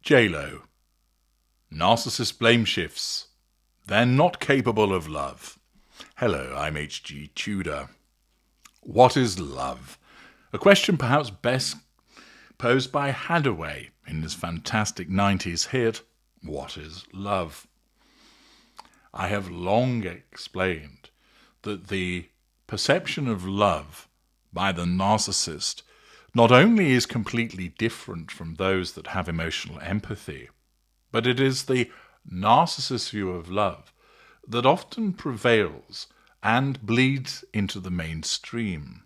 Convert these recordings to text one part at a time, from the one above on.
J-Lo. Narcissist blameshifts. They're not capable of love. Hello, I'm H.G. Tudor. What is love? A question perhaps best posed by Hadaway in his fantastic 90s hit, What is Love? I have long explained that the perception of love by the narcissist not only is completely different from those that have emotional empathy, but it is the narcissist view of love that often prevails and bleeds into the mainstream.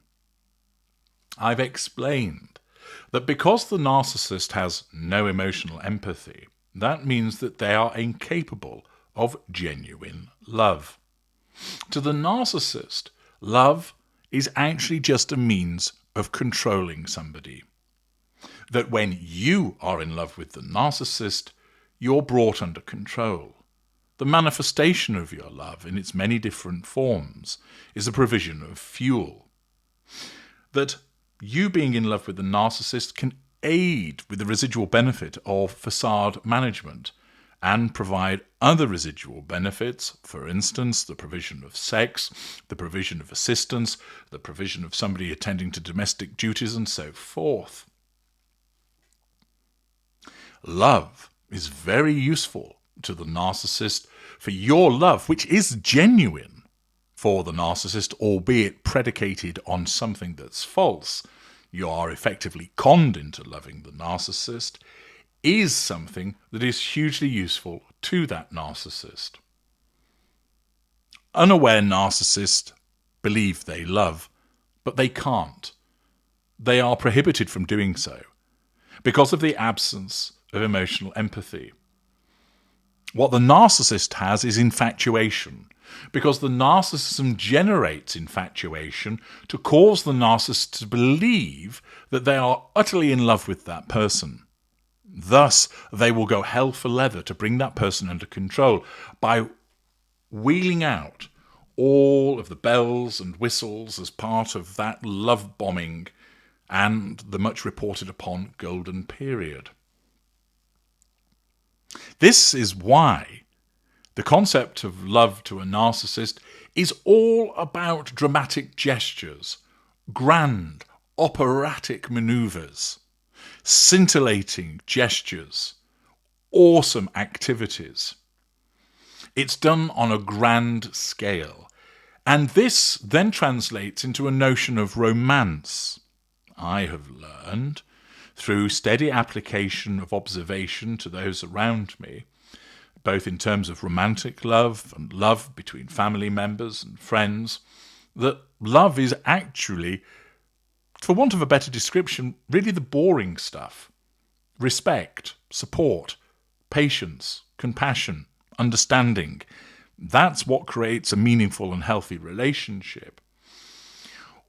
I've explained that because the narcissist has no emotional empathy, that means that they are incapable of genuine love. To the narcissist, love is actually just a means of controlling somebody. That when you are in love with the narcissist, you're brought under control. The manifestation of your love in its many different forms is the provision of fuel. That you being in love with the narcissist can aid with the residual benefit of facade management and provide other residual benefits, for instance, the provision of sex, the provision of assistance, the provision of somebody attending to domestic duties, and so forth. Love is very useful to the narcissist for your love, which is genuine for the narcissist, albeit predicated on something that's false. You are effectively conned into loving the narcissist, is something that is hugely useful to that narcissist. Unaware narcissists believe they love, but they can't. They are prohibited from doing so because of the absence of emotional empathy. What the narcissist has is infatuation, because the narcissism generates infatuation to cause the narcissist to believe that they are utterly in love with that person. Thus, they will go hell for leather to bring that person under control by wheeling out all of the bells and whistles as part of that love bombing and the much reported upon golden period. This is why the concept of love to a narcissist is all about dramatic gestures, grand, operatic maneuvers, scintillating gestures, awesome activities. It's done on a grand scale, and this then translates into a notion of romance. I have learned, through steady application of observation to those around me, both in terms of romantic love and love between family members and friends, that love is actually, for want of a better description, really the boring stuff. Respect, support, patience, compassion, understanding. That's what creates a meaningful and healthy relationship.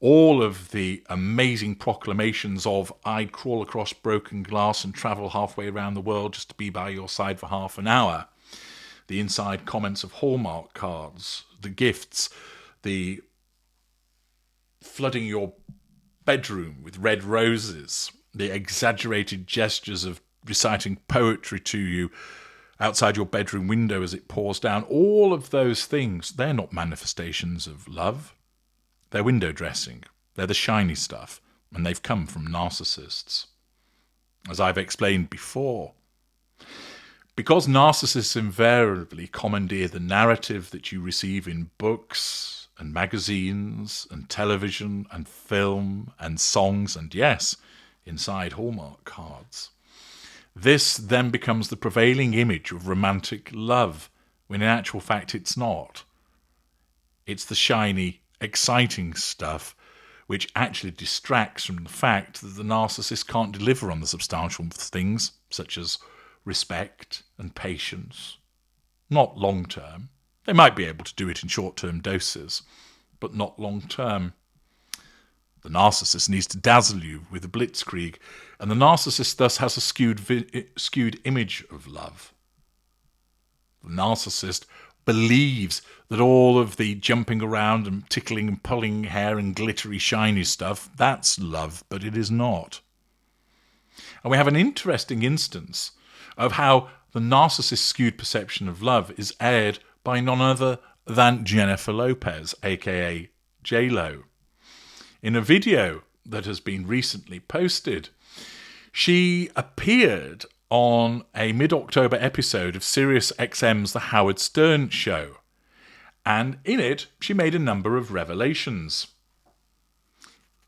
All of the amazing proclamations of I'd crawl across broken glass and travel halfway around the world just to be by your side for half an hour. The inside comments of Hallmark cards, the gifts, the flooding your bedroom with red roses, the exaggerated gestures of reciting poetry to you outside your bedroom window as it pours down. All of those things, they're not manifestations of love. They're window dressing. They're the shiny stuff, and they've come from narcissists. As I've explained before, because narcissists invariably commandeer the narrative that you receive in books and magazines and television and film and songs and, yes, inside Hallmark cards, this then becomes the prevailing image of romantic love, when in actual fact it's not. It's the shiny, exciting stuff which actually distracts from the fact that the narcissist can't deliver on the substantial things such as respect and patience. Not long term. They might be able to do it in short-term doses, but not long term. The narcissist needs to dazzle you with a blitzkrieg, and the narcissist thus has a skewed image of love. The narcissist believes that all of the jumping around and tickling and pulling hair and glittery shiny stuff, that's love, but it is not. And we have an interesting instance of how the narcissist's skewed perception of love is aired by none other than Jennifer Lopez, aka J-Lo. In a video that has been recently posted, she appeared on a mid-October episode of Sirius XM's The Howard Stern Show, and in it she made a number of revelations.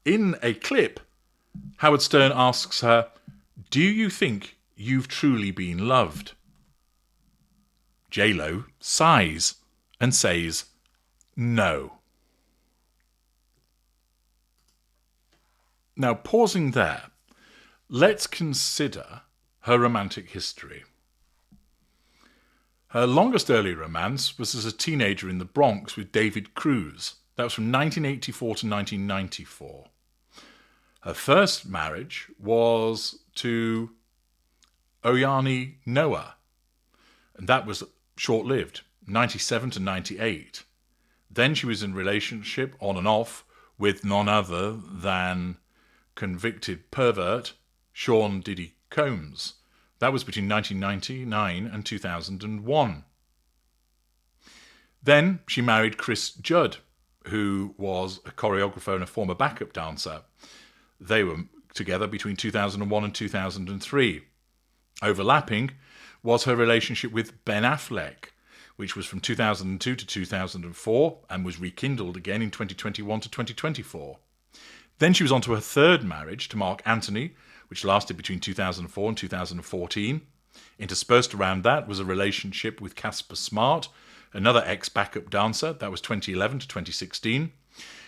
In a clip, Howard Stern asks her, "Do you think you've truly been loved?" J-Lo sighs and says, "No." Now, pausing there, let's consider her romantic history. Her longest early romance was as a teenager in the Bronx with David Cruz. That was from 1984 to 1994. Her first marriage was to Oyani Noah, and that was short-lived, 97 to 98. Then she was in a relationship on and off with none other than convicted pervert Sean Diddy Combs. That was between 1999 and 2001. Then she married Chris Judd, who was a choreographer and a former backup dancer. They were together between 2001 and 2003. Overlapping was her relationship with Ben Affleck, which was from 2002 to 2004 and was rekindled again in 2021 to 2024. Then she was on to her third marriage to Mark Antony, which lasted between 2004 and 2014. Interspersed around that was a relationship with Casper Smart, another ex-backup dancer. That was 2011 to 2016.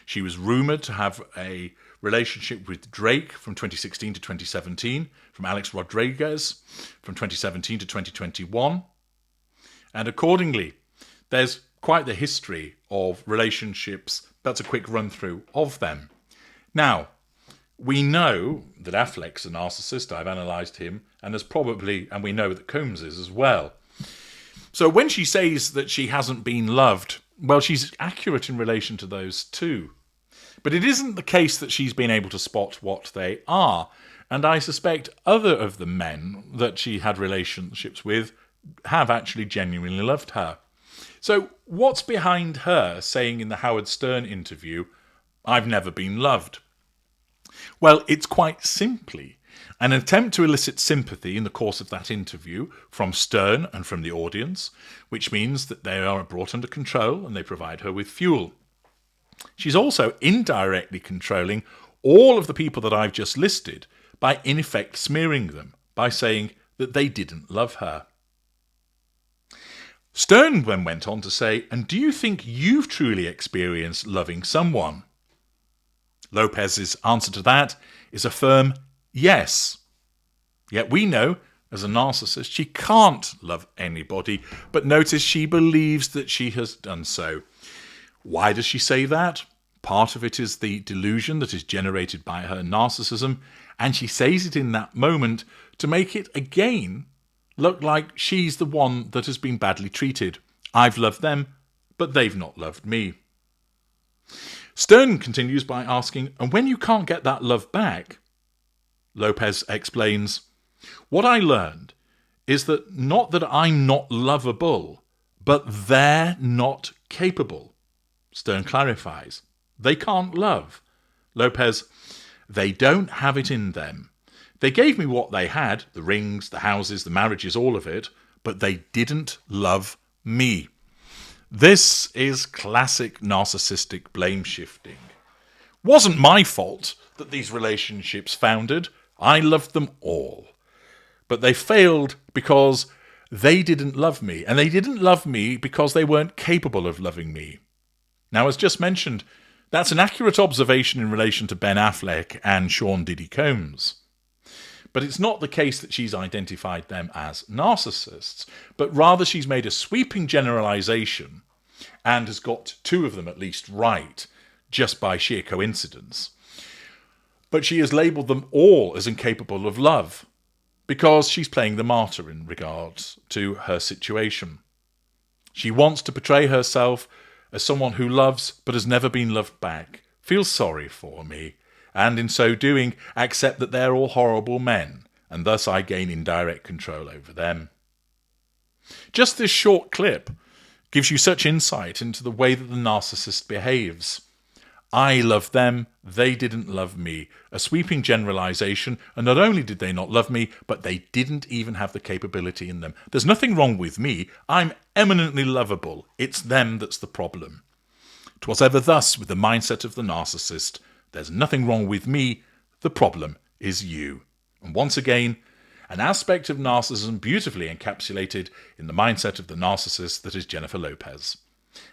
She was rumoured to have a relationship with Drake from 2016 to 2017, from Alex Rodriguez from 2017 to 2021. And accordingly, there's quite the history of relationships. That's a quick run-through of them. Now, we know that Affleck's a narcissist. I've analysed him, and we know that Combs is as well. So when she says that she hasn't been loved, well, she's accurate in relation to those two. But it isn't the case that she's been able to spot what they are. And I suspect other of the men that she had relationships with have actually genuinely loved her. So what's behind her saying in the Howard Stern interview, "I've never been loved"? Well, it's quite simply an attempt to elicit sympathy in the course of that interview from Stern and from the audience, which means that they are brought under control and they provide her with fuel. She's also indirectly controlling all of the people that I've just listed by in effect smearing them, by saying that they didn't love her. Stern then went on to say, "And do you think you've truly experienced loving someone?" Lopez's answer to that is a firm yes. Yet we know, as a narcissist, she can't love anybody, but notice she believes that she has done so. Why does she say that? Part of it is the delusion that is generated by her narcissism, and she says it in that moment to make it again look like she's the one that has been badly treated. I've loved them, but they've not loved me. Stern continues by asking, "And when you can't get that love back?" Lopez explains, "What I learned is that not that I'm not lovable, but they're not capable." Stern clarifies, "They can't love." Lopez, "They don't have it in them. They gave me what they had, the rings, the houses, the marriages, all of it, but they didn't love me." This is classic narcissistic blame shifting. Wasn't my fault that these relationships foundered. I loved them all. But they failed because they didn't love me, and they didn't love me because they weren't capable of loving me. Now, as just mentioned, that's an accurate observation in relation to Ben Affleck and Sean Diddy Combs. But it's not the case that she's identified them as narcissists, but rather she's made a sweeping generalization and has got two of them at least right, just by sheer coincidence. But she has labelled them all as incapable of love, because she's playing the martyr in regards to her situation. She wants to portray herself as someone who loves but has never been loved back, feels sorry for me, and in so doing accept that they're all horrible men, and thus I gain indirect control over them. Just this short clip gives you such insight into the way that the narcissist behaves. I love them, they didn't love me. A sweeping generalization, and not only did they not love me, but they didn't even have the capability in them. There's nothing wrong with me, I'm eminently lovable. It's them that's the problem. 'Twas ever thus with the mindset of the narcissist. There's nothing wrong with me, the problem is you. And once again, an aspect of narcissism beautifully encapsulated in the mindset of the narcissist that is Jennifer Lopez.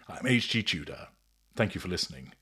I'm H.G. Tudor. Thank you for listening.